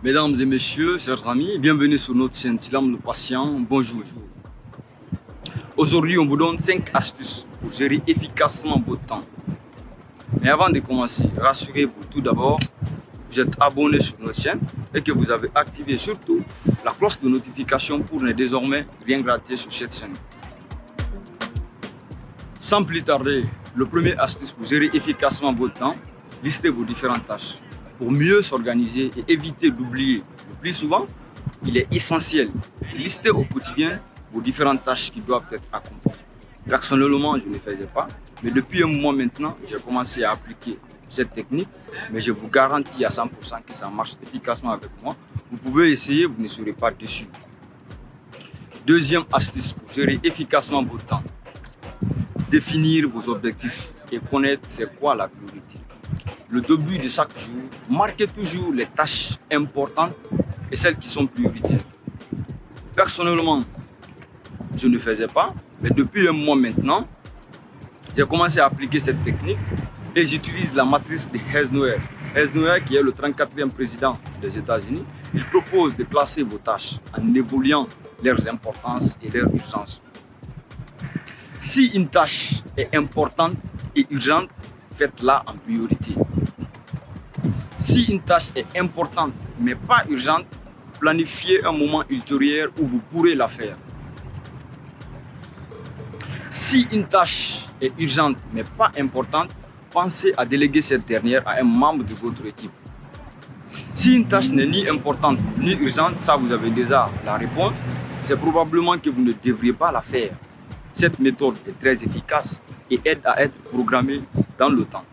Mesdames et messieurs, chers amis, bienvenue sur notre chaîne Silam le Patient. Bonjour. Aujourd'hui, on vous donne 5 astuces pour gérer efficacement votre temps. Mais avant de commencer, rassurez-vous tout d'abord, vous êtes abonné sur notre chaîne et que vous avez activé surtout la cloche de notification pour ne désormais rien rater sur cette chaîne. Sans plus tarder, le premier astuce pour gérer efficacement votre temps, listez vos différentes tâches. Pour mieux s'organiser et éviter d'oublier le plus souvent, il est essentiel de lister au quotidien vos différentes tâches qui doivent être accomplies. Personnellement, je ne le faisais pas, mais depuis un mois maintenant, j'ai commencé à appliquer cette technique, mais je vous garantis à 100% que ça marche efficacement avec moi. Vous pouvez essayer, vous ne serez pas déçus. Deuxième astuce pour gérer efficacement votre temps, définir vos objectifs et connaître c'est quoi la priorité. Le début de chaque jour, marquez toujours les tâches importantes et celles qui sont prioritaires. Personnellement, je ne faisais pas, mais depuis un mois maintenant, j'ai commencé à appliquer cette technique et j'utilise la matrice de Eisenhower. Eisenhower, qui est le 34e président des États-Unis, il propose de classer vos tâches en évaluant leurs importances et leurs urgences. Si une tâche est importante et urgente, faites-la en priorité. Si une tâche est importante mais pas urgente, planifiez un moment ultérieur où vous pourrez la faire. Si une tâche est urgente mais pas importante, pensez à déléguer cette dernière à un membre de votre équipe. Si une tâche n'est ni importante ni urgente, ça vous avez déjà la réponse, c'est probablement que vous ne devriez pas la faire. Cette méthode est très efficace et aide à être programmé dans le temps.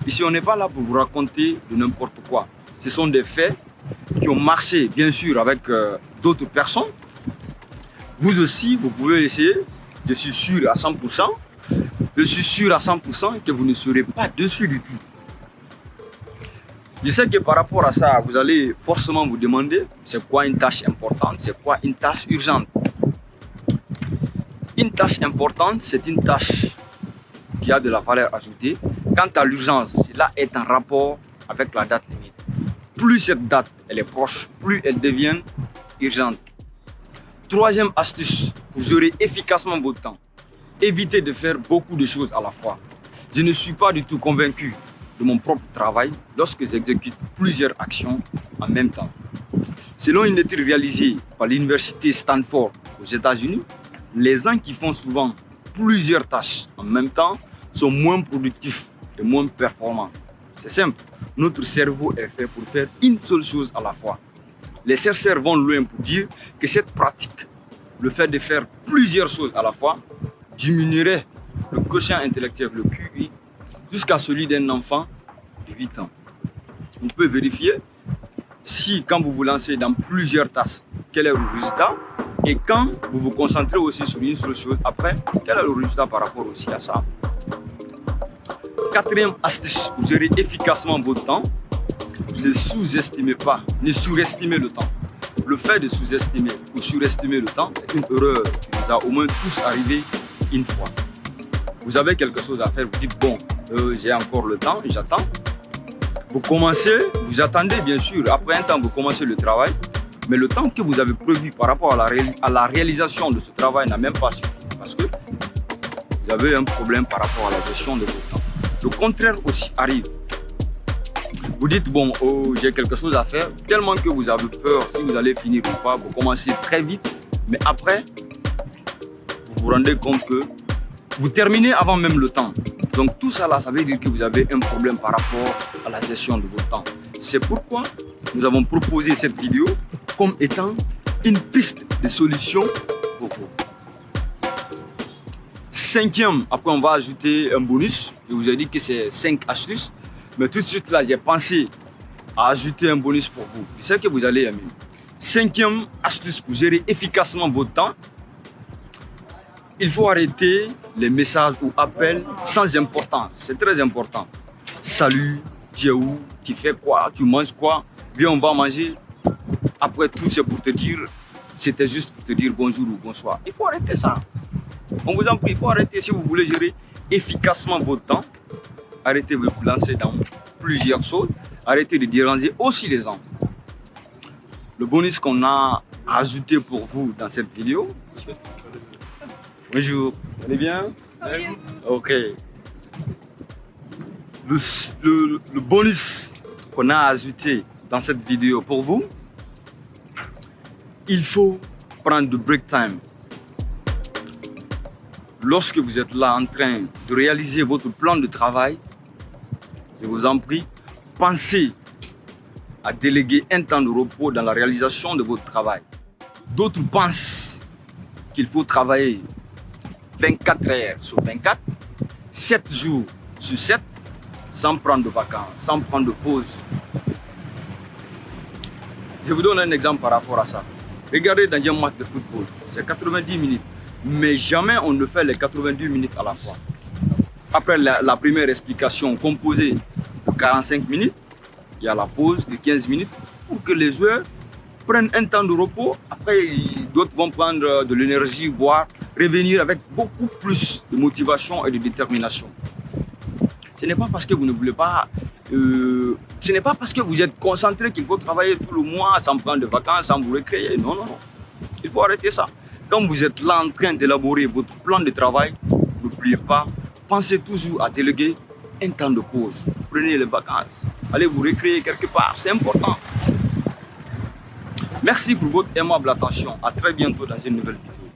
Ici, on n'est pas là pour vous raconter de n'importe quoi. Ce sont des faits qui ont marché, bien sûr, avec d'autres personnes. Vous aussi, vous pouvez essayer. Je suis sûr à 100%. Je suis sûr à 100% que vous ne serez pas dessus du tout. Je sais que par rapport à ça, vous allez forcément vous demander c'est quoi une tâche importante, c'est quoi une tâche urgente. Une tâche importante, c'est une tâche qui a de la valeur ajoutée. Quant à l'urgence, cela est en rapport avec la date limite. Plus cette date elle est proche, plus elle devient urgente. Troisième astuce pour gérer efficacement votre temps. Évitez de faire beaucoup de choses à la fois. Je ne suis pas du tout convaincu de mon propre travail lorsque j'exécute plusieurs actions en même temps. Selon une étude réalisée par l'université Stanford aux États-Unis, les gens qui font souvent plusieurs tâches en même temps sont moins productifs et moins performants. C'est simple, notre cerveau est fait pour faire une seule chose à la fois. Les chercheurs vont loin pour dire que cette pratique, le fait de faire plusieurs choses à la fois, diminuerait le quotient intellectuel, le QI, jusqu'à celui d'un enfant de 8 ans. On peut vérifier si quand vous vous lancez dans plusieurs tâches, quel est le résultat, et quand vous vous concentrez aussi sur une seule chose, après, quel est le résultat par rapport aussi à ça. Quatrième astuce pour gérer efficacement votre temps, ne sous-estimez pas, ne surestimez le temps. Le fait de sous-estimer ou surestimer le temps est une erreur qui nous a au moins tous arrivé une fois. Vous avez quelque chose à faire, vous dites bon, j'ai encore le temps, j'attends. Vous commencez, vous attendez bien sûr, après un temps vous commencez le travail, mais le temps que vous avez prévu par rapport à la réalisation de ce travail n'a même pas suffi parce que vous avez un problème par rapport à la gestion de votre temps. Le contraire aussi arrive. Vous dites, bon, j'ai quelque chose à faire, tellement que vous avez peur si vous allez finir ou pas, vous commencez très vite, mais après, vous vous rendez compte que vous terminez avant même le temps. Donc tout ça là, ça veut dire que vous avez un problème par rapport à la gestion de votre temps. C'est pourquoi nous avons proposé cette vidéo comme étant une piste de solution pour vous. Cinquième, après on va ajouter un bonus. Je vous ai dit que c'est 5 astuces. Mais tout de suite là, j'ai pensé à ajouter un bonus pour vous. Je sais que vous allez aimer. Cinquième astuce pour gérer efficacement votre temps. Il faut arrêter les messages ou appels sans importance. C'est très important. Salut, tu es où? Tu fais quoi? Tu manges quoi? Viens, on va manger. Après tout, c'est pour te dire, c'était juste pour te dire bonjour ou bonsoir. Il faut arrêter ça. On vous en prie, il faut arrêter si vous voulez gérer efficacement votre temps. Arrêtez de vous lancer dans plusieurs choses. Arrêtez de déranger aussi les gens. le bonus qu'on a ajouté pour vous dans cette vidéo. Bonjour, vous allez bien? Ok. Le bonus qu'on a ajouté dans cette vidéo pour vous, il faut prendre du break time. Lorsque vous êtes là en train de réaliser votre plan de travail, je vous en prie, pensez à déléguer un temps de repos dans la réalisation de votre travail. D'autres pensent qu'il faut travailler 24 heures sur 24, 7 jours sur 7, sans prendre de vacances, sans prendre de pause. Je vous donne un exemple par rapport à ça. Regardez dans un match de football, c'est 90 minutes. Mais jamais on ne fait les 90 minutes à la fois. Après la première explication composée de 45 minutes, il y a la pause de 15 minutes pour que les joueurs prennent un temps de repos. Après, d'autres vont prendre de l'énergie, boire, revenir avec beaucoup plus de motivation et de détermination. Ce n'est pas parce que vous ne voulez pas, ce n'est pas parce que vous êtes concentré qu'il faut travailler tout le mois sans prendre de vacances, sans vous recréer. Non, non, non. Il faut arrêter ça. Quand vous êtes là en train d'élaborer votre plan de travail, n'oubliez pas, pensez toujours à déléguer un temps de pause. Prenez les vacances, allez vous recréer quelque part, c'est important. Merci pour votre aimable attention. À très bientôt dans une nouvelle vidéo.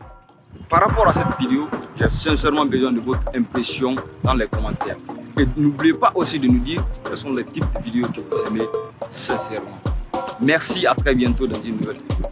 Par rapport à cette vidéo, j'ai sincèrement besoin de votre impression dans les commentaires. Et n'oubliez pas aussi de nous dire quels sont les types de vidéos que vous aimez sincèrement. Merci, à très bientôt dans une nouvelle vidéo.